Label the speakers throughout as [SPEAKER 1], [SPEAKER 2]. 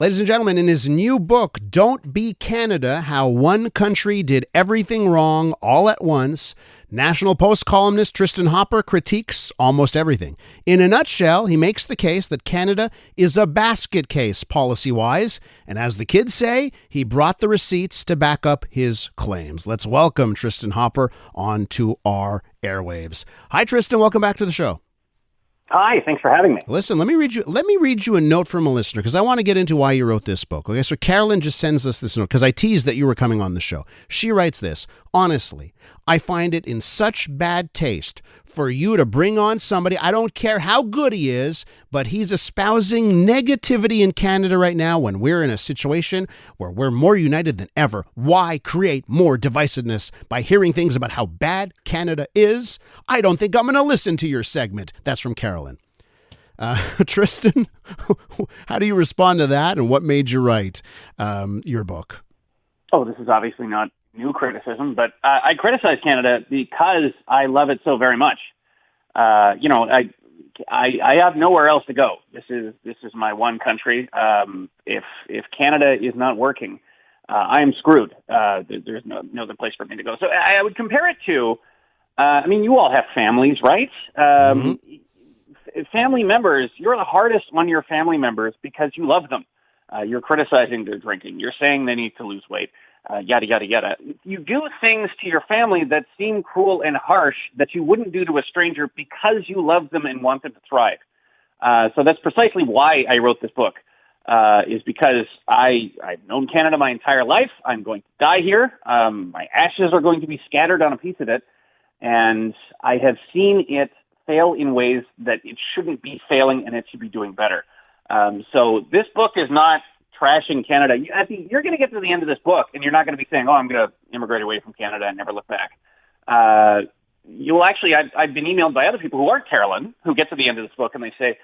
[SPEAKER 1] Ladies and gentlemen, in his new book, Don't Be Canada, How One Country Did Everything Wrong All at Once, National Post columnist Tristin Hopper critiques almost everything. In a nutshell, he makes the case that Canada is a basket case policy-wise, and as the kids say, he brought the receipts to back up his claims. Let's welcome Tristin Hopper onto our airwaves. Hi, Tristin. Welcome back to the show.
[SPEAKER 2] Hi, thanks for having me.
[SPEAKER 1] Listen, let me read you a note from a listener because I want to get into why you wrote this book. Okay, so Carolyn just sends us this note because I teased that you were coming on the show. She writes this: honestly, I find it in such bad taste for you to bring on somebody, I don't care how good he is, but he's espousing negativity in Canada right now when we're in a situation where we're more united than ever. Why create more divisiveness by hearing things about how bad Canada is? I don't think I'm going to listen to your segment. That's from Carolyn. Tristin, how do you respond to that, and what made you write your book?
[SPEAKER 2] Oh, this is obviously not new criticism, but I criticize Canada because I love it so very much. I have nowhere else to go. This is my one country. If Canada is not working, I am screwed. There's no other place for me to go. So I would compare it to, you all have families, right? Family members, you're the hardest on your family members because you love them. You're criticizing their drinking. You're saying they need to lose weight. Yada, yada, yada. You do things to your family that seem cruel and harsh that you wouldn't do to a stranger because you love them and want them to thrive. So that's precisely why I wrote this book, is because I've known Canada my entire life. I'm going to die here. My ashes are going to be scattered on a piece of it. And I have seen it fail in ways that it shouldn't be failing, and it should be doing better. So this book is not trashing Canada. You're going to get to the end of this book, and you're not going to be saying, "Oh, I'm going to immigrate away from Canada and never look back." You'll actually. I've been emailed by other people who aren't Carolyn, who get to the end of this book, and they say,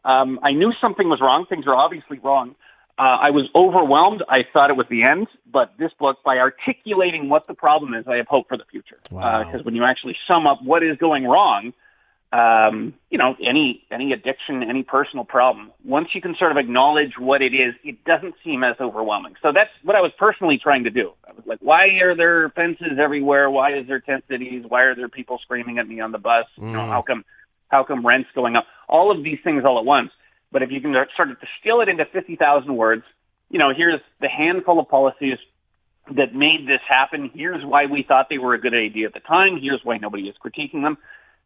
[SPEAKER 2] "I knew something was wrong. Things are obviously wrong. I was overwhelmed. I thought it was the end. But this book, by articulating what the problem is, I have hope for the future. Because when you actually sum up what is going wrong, any addiction, any personal problem, once you can sort of acknowledge what it is, it doesn't seem as overwhelming. So that's what I was personally trying to do. I was like, why are there fences everywhere? Why is there tent cities? Why are there people screaming at me on the bus? How come rent's going up? All of these things all at once. But if you can sort of distill it into 50,000 words, here's the handful of policies that made this happen. Here's why we thought they were a good idea at the time. Here's why nobody is critiquing them.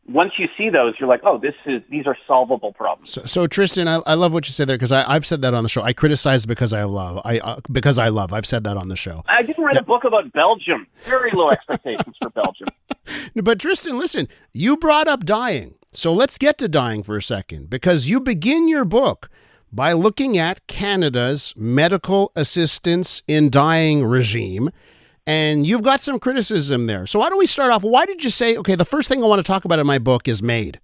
[SPEAKER 2] Once you see those, you're like, oh, these are solvable problems.
[SPEAKER 1] So Tristin, I love what you said there, because I've said that on the show. I criticize because I love. I've said that on the show.
[SPEAKER 2] I didn't write a book about Belgium. Very low expectations for Belgium.
[SPEAKER 1] But Tristin, listen, you brought up dying. So let's get to dying for a second, because you begin your book by looking at Canada's medical assistance in dying regime. And you've got some criticism there. So why don't we start off? Why did you say, okay, the first thing I want to talk about in my book is MAID?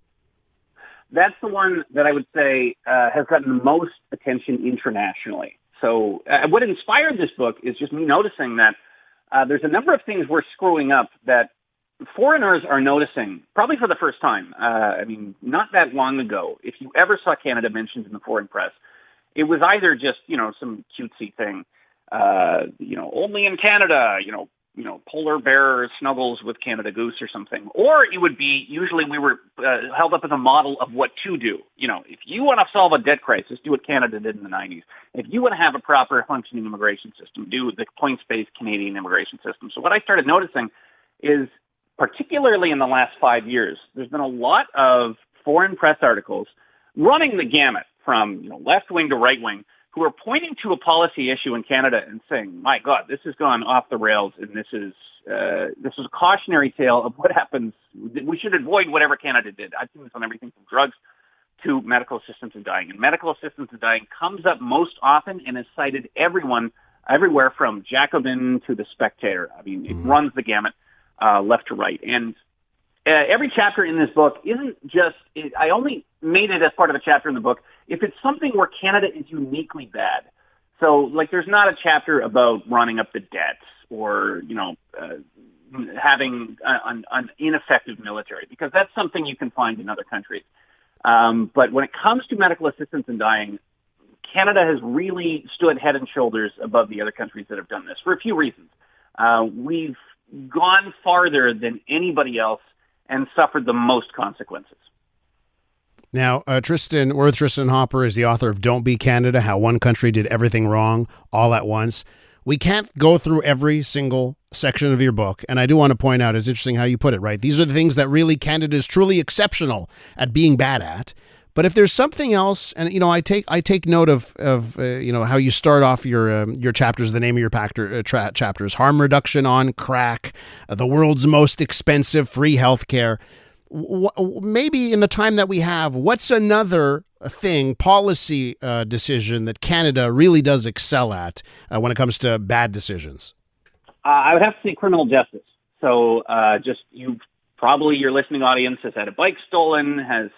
[SPEAKER 2] That's the one that I would say has gotten the most attention internationally. So what inspired this book is just me noticing that there's a number of things we're screwing up that foreigners are noticing, probably for the first time. Not that long ago, if you ever saw Canada mentioned in the foreign press, it was either just, some cutesy thing. Only in Canada, polar bear snuggles with Canada Goose or something. Or it would be, usually we were held up as a model of what to do. If you want to solve a debt crisis, do what Canada did in the 90s. If you want to have a proper functioning immigration system, do the points-based Canadian immigration system. So what I started noticing is, particularly in the last 5 years, there's been a lot of foreign press articles running the gamut from left-wing to right-wing, who are pointing to a policy issue in Canada and saying, my God, this has gone off the rails, and this is a cautionary tale of what happens. We should avoid whatever Canada did. I've seen this on everything from drugs to medical assistance in dying. And medical assistance in dying comes up most often and is cited everywhere from Jacobin to The Spectator. It runs the gamut left to right. And every chapter in this book isn't just – I only made it as part of a chapter in the book if it's something where Canada is uniquely bad. So, there's not a chapter about running up the debts or, having an ineffective military, because that's something you can find in other countries. But when it comes to medical assistance in dying, Canada has really stood head and shoulders above the other countries that have done this for a few reasons. We've gone farther than anybody else and suffered the most consequences.
[SPEAKER 1] Now, Tristin Hopper is the author of Don't Be Canada, How One Country Did Everything Wrong All at Once. We can't go through every single section of your book, and I do want to point out, it's interesting how you put it, right? These are the things that really Canada is truly exceptional at being bad at. But if there's something else, and I take note of how you start off your chapters, the name of your chapters: harm reduction on crack, the world's most expensive free healthcare. Maybe in the time that we have, what's another policy decision that Canada really does excel at when it comes to bad decisions?
[SPEAKER 2] I would have to say criminal justice. So probably your listening audience has had a bike stolen, has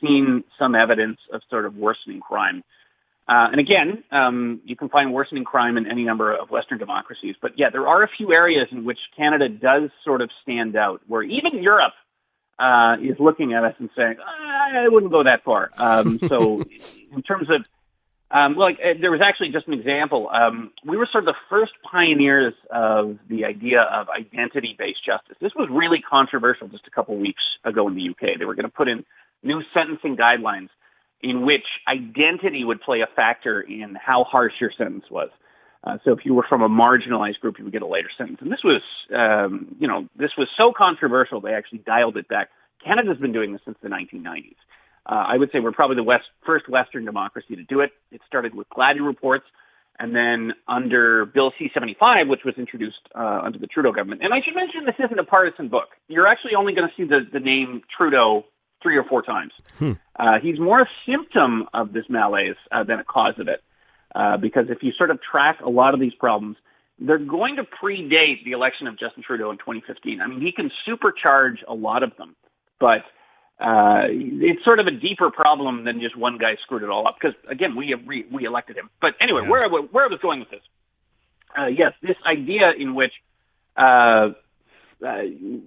[SPEAKER 2] seen some evidence of sort of worsening crime. And again, you can find worsening crime in any number of Western democracies. But yeah, there are a few areas in which Canada does sort of stand out, where even Europe is looking at us and saying, I wouldn't go that far. So in terms of, there was actually just an example. We were sort of the first pioneers of the idea of identity-based justice. This was really controversial just a couple of weeks ago in the UK. They were going to put in new sentencing guidelines in which identity would play a factor in how harsh your sentence was. So if you were from a marginalized group, you would get a later sentence. And this was, this was so controversial, they actually dialed it back. Canada's been doing this since the 1990s. I would say we're probably the first Western democracy to do it. It started with Gladdy reports, and then under Bill C-75, which was introduced under the Trudeau government. And I should mention this isn't a partisan book. You're actually only going to see the name Trudeau 3 or 4 times. He's more a symptom of this malaise than a cause of it. Because if you sort of track a lot of these problems, they're going to predate the election of Justin Trudeau in 2015. I mean, he can supercharge a lot of them, but it's sort of a deeper problem than just one guy screwed it all up. Because again, we elected him. But anyway, where I was going with this, yes, this idea in which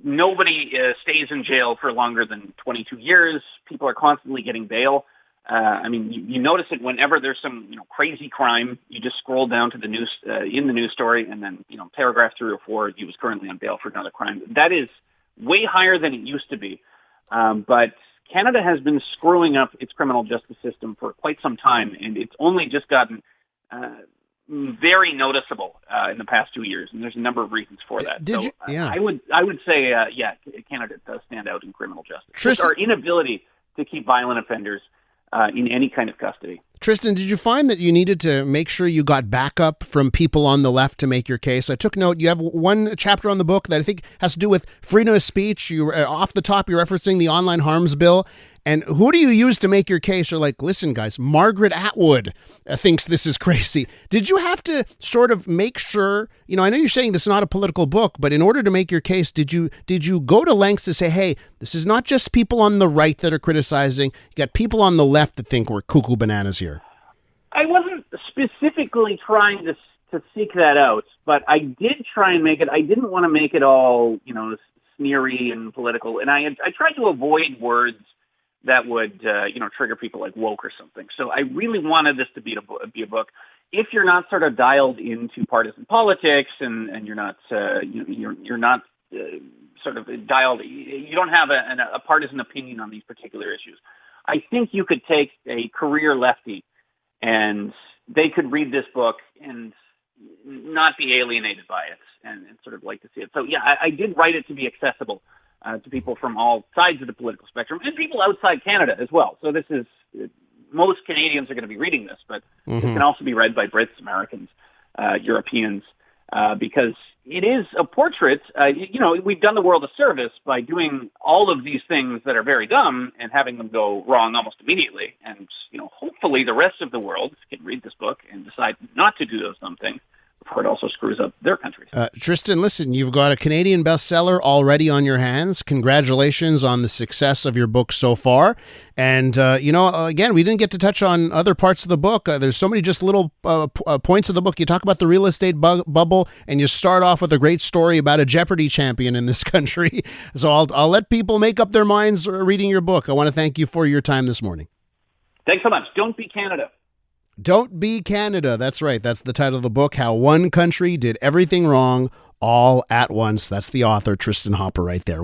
[SPEAKER 2] nobody stays in jail for longer than 22 years. People are constantly getting bail. I mean, you notice it whenever there's some crazy crime. You just scroll down to the news in the news story, and then paragraph 3 or 4, he was currently on bail for another crime. That is way higher than it used to be. But Canada has been screwing up its criminal justice system for quite some time, and it's only just gotten very noticeable in the past 2 years, and there's a number of reasons for that. I would say, Canada does stand out in criminal justice. Just our inability to keep violent offenders in any kind of custody.
[SPEAKER 1] Tristin, did you find that you needed to make sure you got backup from people on the left to make your case? I took note. You have one chapter on the book that I think has to do with freedom of speech. Off the top, you're referencing the online harms bill. And who do you use to make your case? You're like, listen, guys, Margaret Atwood thinks this is crazy. Did you have to sort of make sure, I know you're saying this is not a political book, but in order to make your case, did you go to lengths to say, hey, this is not just people on the right that are criticizing. You got people on the left that think we're cuckoo bananas here.
[SPEAKER 2] I wasn't specifically trying to seek that out, but I did try and make it. I didn't want to make it all, sneery and political. And I tried to avoid words that would, trigger people like woke or something. So I really wanted this to be a book. If you're not sort of dialed into partisan politics and you're not, you're not sort of dialed, you don't have a partisan opinion on these particular issues, I think you could take a career lefty and they could read this book and not be alienated by it and sort of like to see it. So, yeah, I did write it to be accessible to people from all sides of the political spectrum and people outside Canada as well. So this is, most Canadians are going to be reading this, but it can also be read by Brits, Americans, Europeans, because it is a portrait. We've done the world a service by doing all of these things that are very dumb and having them go wrong almost immediately. And, hopefully the rest of the world can read this book and decide not to do those dumb things before it also screws up their countries.
[SPEAKER 1] Tristin, listen, you've got a Canadian bestseller already on your hands. Congratulations on the success of your book so far. And, again, we didn't get to touch on other parts of the book. There's so many just little points of the book. You talk about the real estate bubble, and you start off with a great story about a Jeopardy champion in this country. So I'll let people make up their minds reading your book. I want to thank you for your time this morning.
[SPEAKER 2] Thanks so much. Don't be Canada.
[SPEAKER 1] Don't be Canada. That's right. That's the title of the book, How One Country Did Everything Wrong All at Once. That's the author, Tristin Hopper, right there.